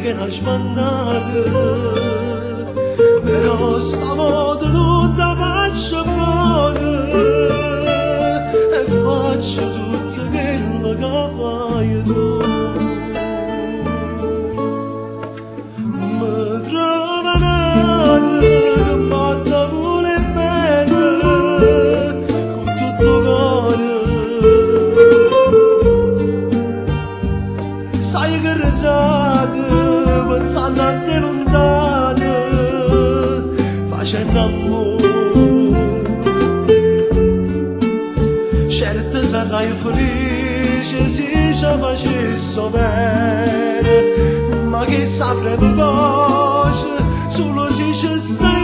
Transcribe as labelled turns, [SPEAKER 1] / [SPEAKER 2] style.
[SPEAKER 1] che non smandate, però stavolta tutta faccio buona e faccio tutto quello che fai tu. Mi trovate che mi vuole bene con tutto cuore. Sai che risate pensando a te lontane, facendo amore. Certo sarai felice se ci facessi bene, ma che sa frega cose solo se ci stai